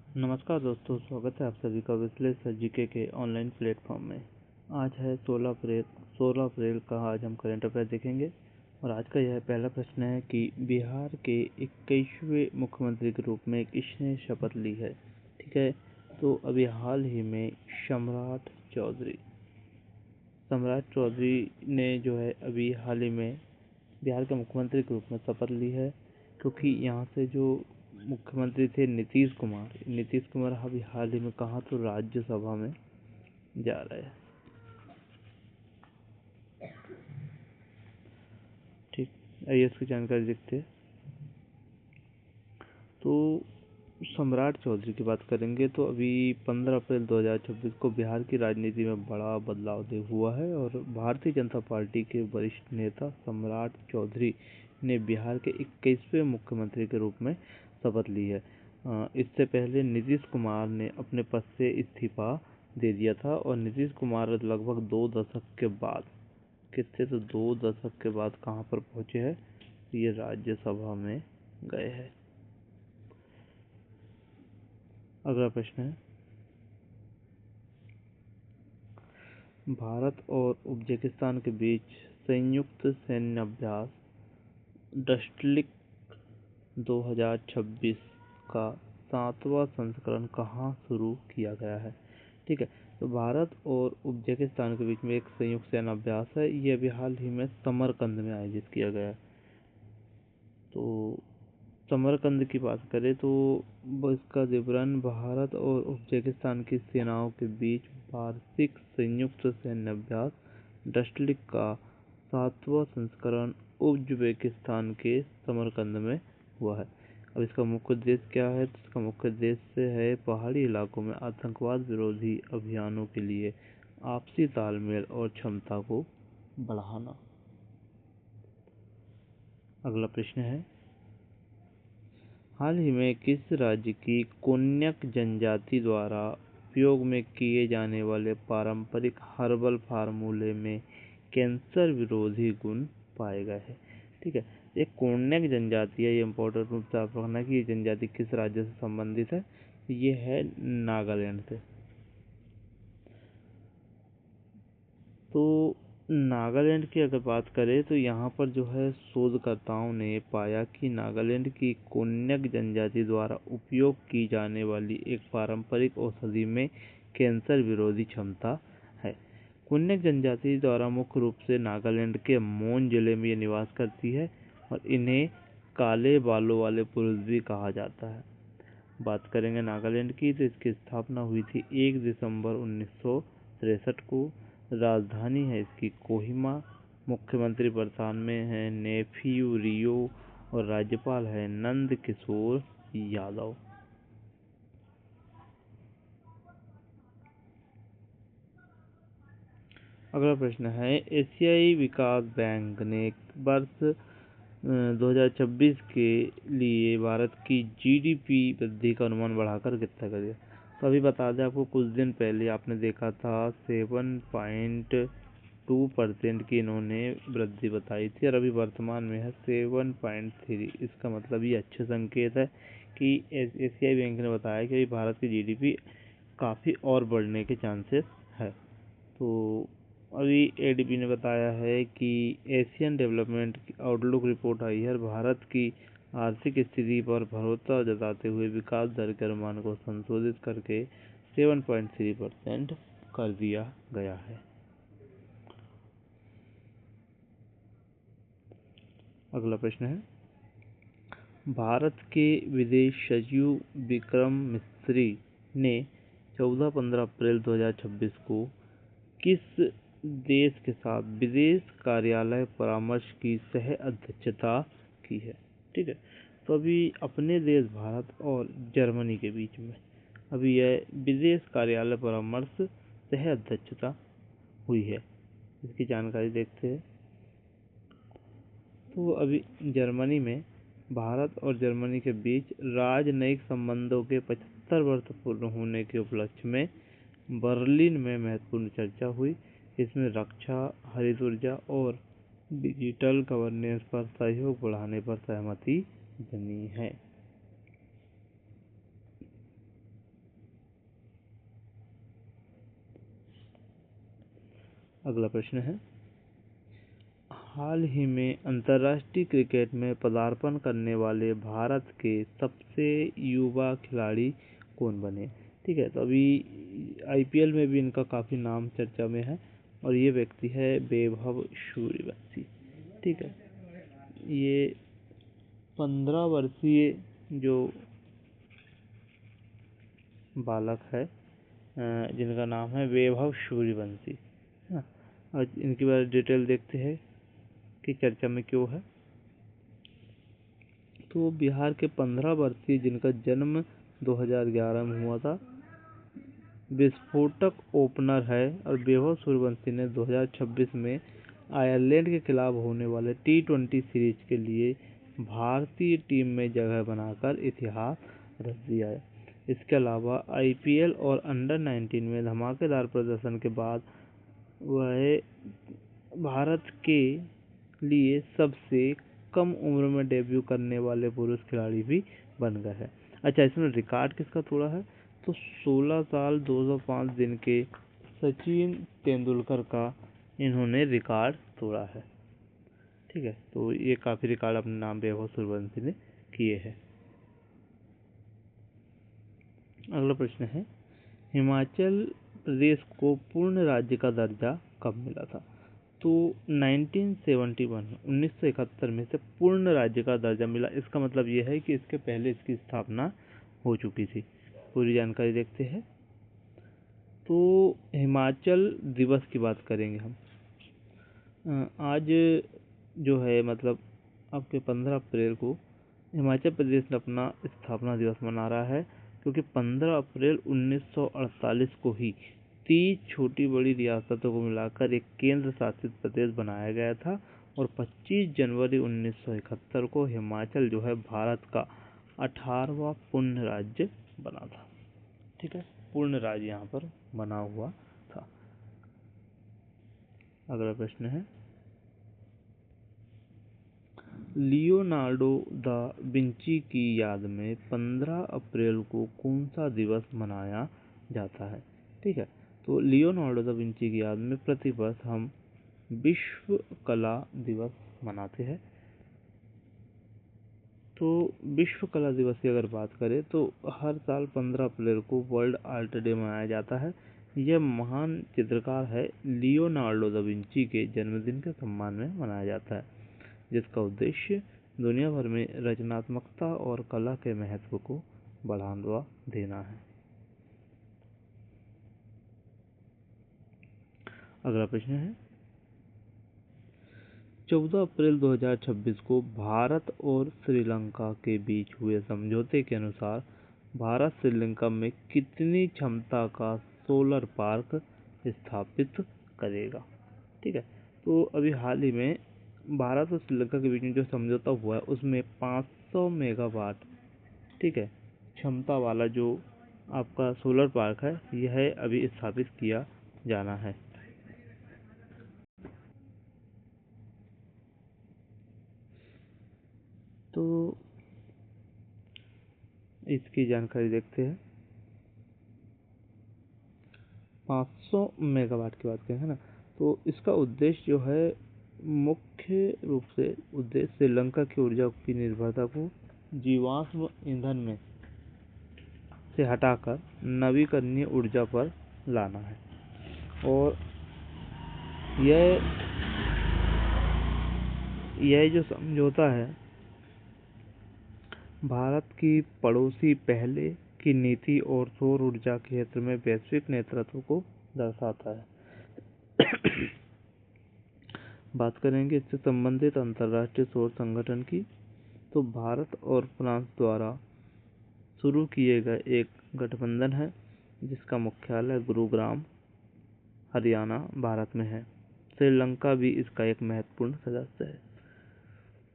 नमस्कार दोस्तों, स्वागत है आप सभी का विश्लेषण जीके के ऑनलाइन प्लेटफॉर्म में। आज है 16 अप्रैल का। आज हम करंट अफेयर देखेंगे और आज का यह पहला प्रश्न है कि बिहार के 21वें मुख्यमंत्री के रूप में किसने शपथ ली है। ठीक है, तो अभी हाल ही में सम्राट चौधरी ने जो है अभी हाल ही में बिहार के मुख्यमंत्री के रूप में शपथ ली है, क्योंकि यहाँ से जो मुख्यमंत्री थे नीतीश कुमार अभी हाल ही में कहा तो राज्यसभा में जा रहे हैं। ठीक, आइए इसकी जानकारी देखते हैं। तो सम्राट चौधरी की बात करेंगे तो अभी 15 अप्रैल 2026 को बिहार की राजनीति में बड़ा बदलाव हुआ है और भारतीय जनता पार्टी के वरिष्ठ नेता सम्राट चौधरी ने बिहार के 21वें मुख्यमंत्री के रूप में शपथ ली है। इससे पहले नीतीश कुमार ने अपने पद से इस्तीफा दे दिया था और नीतीश कुमार लगभग 2 दशक के बाद कहाँ पर पहुंचे हैं, ये राज्यसभा में गए हैं। अगला प्रश्न है, भारत और उज्बेकिस्तान के बीच संयुक्त सैन्य अभ्यास डस्टलिक 2026 का 7वां संस्करण कहाँ शुरू किया गया है। ठीक है, तो भारत और उज्बेकिस्तान के बीच में एक संयुक्त सैन्य अभ्यास है। ये अभी हाल ही में समरकंद में आयोजित किया गया है। तो समरकंद की बात करें तो इसका विवरण भारत और उज्बेकिस्तान की सेनाओं के बीच वार्षिक संयुक्त सैन्य अभ्यास डस्टलिक का 7वां संस्करण उज्बेकिस्तान के समरकंद में हुआ है। अब इसका मुख्य उद्देश्य क्या है, तो इसका मुख्य उद्देश्य है पहाड़ी इलाकों में आतंकवाद विरोधी अभियानों के लिए आपसी तालमेल और क्षमता को बढ़ाना। अगला प्रश्न है, हाल ही में किस राज्य की कोन्याक जनजाति द्वारा उपयोग में किए जाने वाले पारंपरिक हर्बल फार्मूले में कैंसर विरोधी गुण पाए गए हैं। ठीक है, ये कोन्याक जनजाति है। ये इम्पोर्टेंट रूप से आप रखना कि ये जनजाति किस राज्य से संबंधित है। ये है नागालैंड से। तो नागालैंड की अगर बात करें तो यहाँ पर जो है शोधकर्ताओं ने पाया कि नागालैंड की कोन्याक जनजाति द्वारा उपयोग की जाने वाली एक पारंपरिक औषधि में कैंसर विरोधी क्षमता है। कोन्याक जनजाति द्वारा मुख्य रूप से नागालैंड के मोन जिले में ये निवास करती है और इन्हें काले बालों वाले पुरुष भी कहा जाता है। बात करेंगे नागालैंड की तो इसकी स्थापना हुई थी 1 दिसंबर 1963 को। राजधानी है इसकी कोहिमा। मुख्यमंत्री वर्तमान में है नेफ्यू रियो और राज्यपाल है नंद किशोर यादव। अगला प्रश्न है, एशियाई विकास बैंक ने वर्ष 2026 के लिए भारत की जीडीपी वृद्धि का अनुमान बढ़ाकर कितना कर दिया। तो अभी बता दें आपको, कुछ दिन पहले आपने देखा था 7.2% की इन्होंने वृद्धि बताई थी और अभी वर्तमान में है 7.3। इसका मतलब ये अच्छे संकेत है कि एशियाई बैंक ने बताया कि भारत की जीडीपी काफ़ी और बढ़ने के चांसेस है। तो अभी एडीबी ने बताया है कि एशियन डेवलपमेंट आउटलुक रिपोर्ट आई है और भारत की आर्थिक स्थिति पर भरोसा जताते हुए विकास दर के अनुमान को संशोधित करके 7.3% कर दिया गया है। अगला प्रश्न है, भारत के विदेश सचिव विक्रम मिस्री ने 14-15 अप्रैल 2026 को किस देश के साथ विदेश कार्यालय परामर्श की सह अध्यक्षता की है। ठीक है, तो अभी अपने देश भारत और जर्मनी के बीच में अभी यह विदेश कार्यालय परामर्श सह अध्यक्षता हुई है। इसकी जानकारी देखते हैं। तो अभी जर्मनी में भारत और जर्मनी के बीच राजनयिक संबंधों के 75 वर्ष पूर्ण होने के उपलक्ष्य में बर्लिन में महत्वपूर्ण चर्चा हुई। इसमें रक्षा, हरित ऊर्जा और डिजिटल गवर्नेंस पर सहयोग बढ़ाने पर सहमति बनी है। अगला प्रश्न है, हाल ही में अंतर्राष्ट्रीय क्रिकेट में पदार्पण करने वाले भारत के सबसे युवा खिलाड़ी कौन बने। ठीक है, तो अभी आईपीएल में भी इनका काफ़ी नाम चर्चा में है और ये व्यक्ति है वैभव सूर्यवंशी। ठीक है, ये 15 वर्षीय जो बालक है जिनका नाम है वैभव सूर्यवंशी। और इनके बारे में डिटेल देखते हैं कि चर्चा में क्यों है। तो बिहार के 15 वर्षीय जिनका जन्म 2011 में हुआ था, विस्फोटक ओपनर है और वैभव सूर्यवंशी ने 2026 में आयरलैंड के खिलाफ होने वाले T20 सीरीज के लिए भारतीय टीम में जगह बनाकर इतिहास रच दिया है। इसके अलावा आईपीएल और अंडर-19 में धमाकेदार प्रदर्शन के बाद वह भारत के लिए सबसे कम उम्र में डेब्यू करने वाले पुरुष खिलाड़ी भी बन गए हैं। अच्छा, इसमें रिकॉर्ड किसका तोड़ा है, तो 16 साल 205 दिन के सचिन तेंदुलकर का इन्होंने रिकॉर्ड तोड़ा है। ठीक है, तो ये काफ़ी रिकॉर्ड अपने नाम वैभव सूर्यवंशी ने किए हैं। अगला प्रश्न है, हिमाचल प्रदेश को पूर्ण राज्य का दर्जा कब मिला था। तो 1971 में से पूर्ण राज्य का दर्जा मिला। इसका मतलब यह है कि इसके पहले इसकी स्थापना हो चुकी थी। पूरी जानकारी देखते हैं। तो हिमाचल दिवस की बात करेंगे हम। आज जो है मतलब आपके 15 अप्रैल को हिमाचल प्रदेश अपना स्थापना दिवस मना रहा है, क्योंकि 15 अप्रैल 1948 को ही 30 छोटी बड़ी रियासतों को मिलाकर एक केंद्र शासित प्रदेश बनाया गया था और 25 जनवरी 1971 को हिमाचल जो है भारत का 18वां पूर्ण राज्य बना था। ठीक है, पूर्ण राज्य यहाँ पर बना हुआ था। अगला प्रश्न है, लियोनार्डो दा विंची की याद में 15 अप्रैल को कौन सा दिवस मनाया जाता है। ठीक है, तो लियोनार्डो दा विंची की याद में प्रतिवर्ष हम विश्व कला दिवस मनाते हैं। तो विश्व कला दिवस की अगर बात करें तो हर साल 15 अप्रैल को वर्ल्ड आर्ट डे मनाया जाता है। यह महान चित्रकार है लियोनार्डो दा विंची के जन्मदिन के सम्मान में मनाया जाता है, जिसका उद्देश्य दुनिया भर में रचनात्मकता और कला के महत्व को बढ़ावा देना है। अगला प्रश्न है, 14 अप्रैल 2026 को भारत और श्रीलंका के बीच हुए समझौते के अनुसार भारत श्रीलंका में कितनी क्षमता का सोलर पार्क स्थापित करेगा। ठीक है, तो अभी हाल ही में भारत और श्रीलंका के बीच में जो समझौता हुआ है उसमें 500 मेगावाट ठीक है क्षमता वाला जो आपका सोलर पार्क है यह अभी स्थापित किया जाना है। तो इसकी जानकारी देखते हैं। 500 मेगावाट की बात करें है ना, तो इसका उद्देश्य जो है मुख्य रूप से उद्देश्य श्रीलंका की ऊर्जा की निर्भरता को जीवाश्म ईंधन में से हटाकर नवीकरणीय ऊर्जा पर लाना है। और यह जो समझौता है भारत की पड़ोसी पहले की नीति और सौर ऊर्जा के क्षेत्र में वैश्विक नेतृत्व को दर्शाता है। बात करेंगे इससे संबंधित अंतर्राष्ट्रीय सौर संगठन की, तो भारत और फ्रांस द्वारा शुरू किए गए एक गठबंधन है जिसका मुख्यालय गुरुग्राम हरियाणा भारत में है। श्रीलंका भी इसका एक महत्वपूर्ण सदस्य है।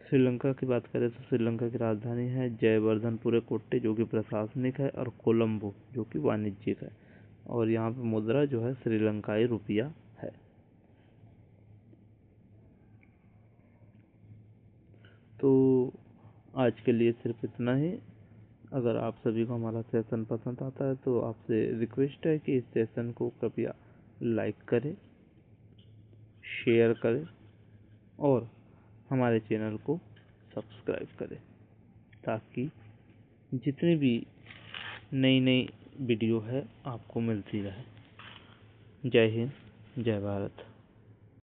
श्रीलंका की बात करें तो श्रीलंका की राजधानी है जयवर्धनपुरे कोट्टे जो कि प्रशासनिक है, और कोलंबो जो कि वाणिज्यिक है, और यहाँ पे मुद्रा जो है श्रीलंकाई रुपया है। तो आज के लिए सिर्फ इतना ही। अगर आप सभी को हमारा सेशन पसंद आता है तो आपसे रिक्वेस्ट है कि इस सेशन को कृपया लाइक करें शेयर करें और हमारे चैनल को सब्सक्राइब करें ताकि जितनी भी नई नई वीडियो है आपको मिलती रहे। जय हिंद, जय भारत।